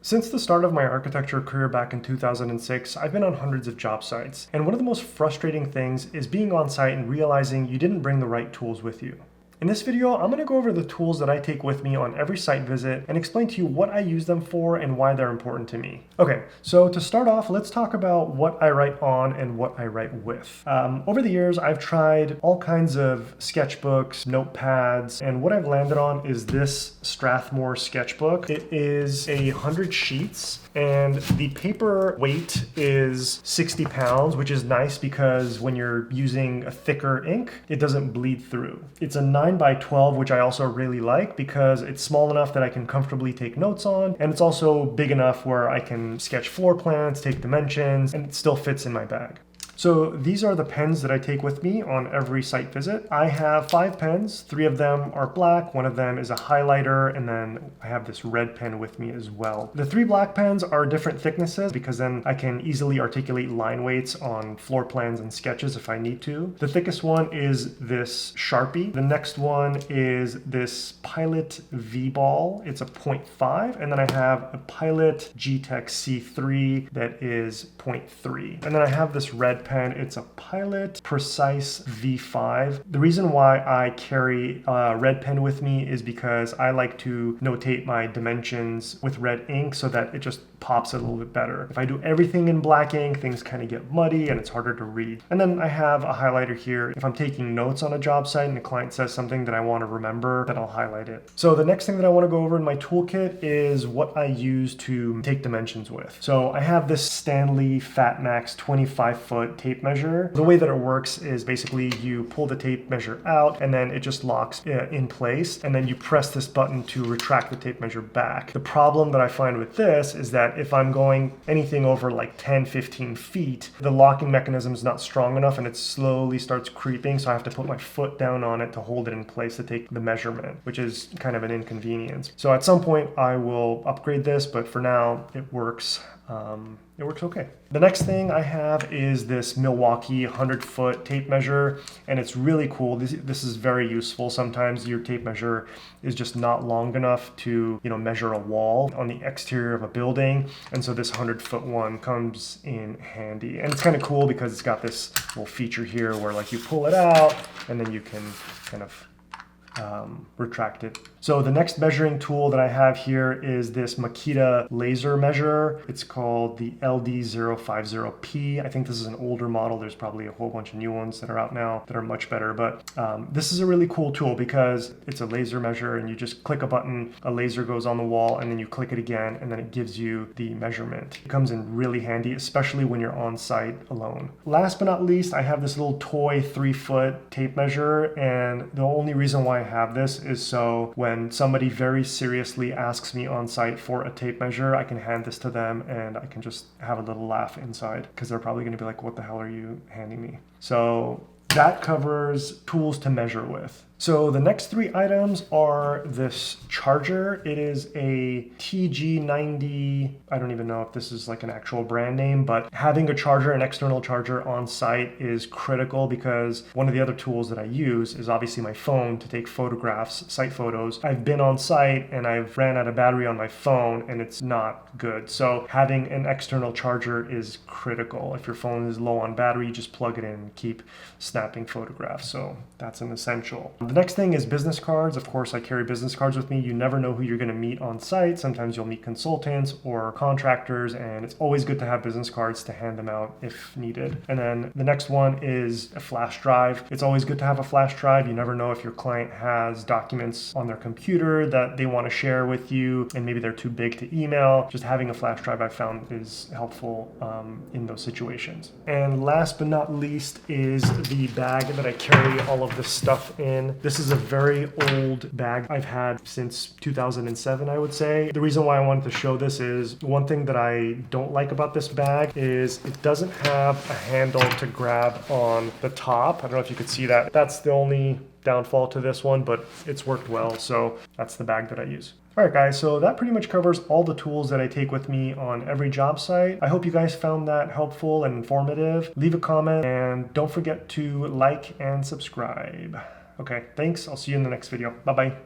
Since the start of my architecture career back in 2006, I've been on hundreds of job sites. And one of the most frustrating things is being on site and realizing you didn't bring the right tools with you. In this video, I'm going to go over the tools that I take with me on every site visit and explain to you what I use them for and why they're important to me. Okay, so to start off, let's talk about what I write on and what I write with. Over the years, I've tried all kinds of sketchbooks, notepads, and what I've landed on is this Strathmore sketchbook. It is 100 sheets, and the paper weight is 60 pounds, which is nice because when you're using a thicker ink, it doesn't bleed through. It's a 9x12, which I also really like because it's small enough that I can comfortably take notes on, and it's also big enough where I can sketch floor plans, take dimensions, and it still fits in my bag. So these are the pens that I take with me on every site visit. I have 5 pens, 3 of them are black, 1 of them is a highlighter, and then I have this red pen with me as well. The 3 black pens are different thicknesses because then I can easily articulate line weights on floor plans and sketches if I need to. The thickest one is this Sharpie. The next one is this Pilot V-Ball. It's a 0.5, and then I have a Pilot G-Tech C3 that is 0.3. And then I have this red pen. It's a Pilot Precise V5. The reason why I carry a red pen with me is because I like to notate my dimensions with red ink so that it just pops a little bit better. If I do everything in black ink, things kind of get muddy and it's harder to read. And then I have a highlighter here. If I'm taking notes on a job site and the client says something that I want to remember, then I'll highlight it. So the next thing that I want to go over in my toolkit is what I use to take dimensions with. So I have this Stanley Fatmax 25-foot tape measure. The way that it works is basically you pull the tape measure out and then it just locks in place, and then you press this button to retract the tape measure back. The problem that I find with this is that if I'm going anything over like 10-15 feet, the locking mechanism is not strong enough and it slowly starts creeping, so I have to put my foot down on it to hold it in place to take the measurement, which is kind of an inconvenience. So at some point I will upgrade this, but for now it works. It works okay. The next thing I have is this Milwaukee 100-foot tape measure, and it's really cool. This is very useful. Sometimes your tape measure is just not long enough to, measure a wall on the exterior of a building, and so this 100-foot one comes in handy. And it's kind of cool because it's got this little feature here where like you pull it out and then you can kind of retract it. So the next measuring tool that I have here is this Makita laser measure. It's called the LD050P. I think this is an older model. There's probably a whole bunch of new ones that are out now that are much better, but this is a really cool tool because it's a laser measure and you just click a button, a laser goes on the wall, and then you click it again and then it gives you the measurement. It comes in really handy, especially when you're on site alone. Last but not least, I have this little toy 3-foot tape measure, and the only reason why I have this is so when somebody very seriously asks me on site for a tape measure, I can hand this to them and I can just have a little laugh inside because they're probably going to be like, what the hell are you handing me? So that covers tools to measure with. So the next 3 items are this charger. It is a TG90. I don't even know if this is like an actual brand name, but having a charger, an external charger on site is critical because one of the other tools that I use is obviously my phone to take photographs, site photos. I've been on site and I've ran out of battery on my phone and it's not good. So having an external charger is critical. If your phone is low on battery, just plug it in and keep snapping photographs. So that's an essential. The next thing is business cards. Of course, I carry business cards with me. You never know who you're going to meet on site. Sometimes you'll meet consultants or contractors, and it's always good to have business cards to hand them out if needed. And then the next one is a flash drive. It's always good to have a flash drive. You never know if your client has documents on their computer that they want to share with you, and maybe they're too big to email. Just having a flash drive I've found is helpful in those situations. And last but not least is the bag that I carry all of this stuff in. This is a very old bag I've had since 2007, I would say. The reason why I wanted to show this is one thing that I don't like about this bag is it doesn't have a handle to grab on the top. I don't know if you could see that. That's the only downfall to this one, but it's worked well. So that's the bag that I use. All right, guys, so that pretty much covers all the tools that I take with me on every job site. I hope you guys found that helpful and informative. Leave a comment and don't forget to like and subscribe. Okay, thanks. I'll see you in the next video. Bye-bye.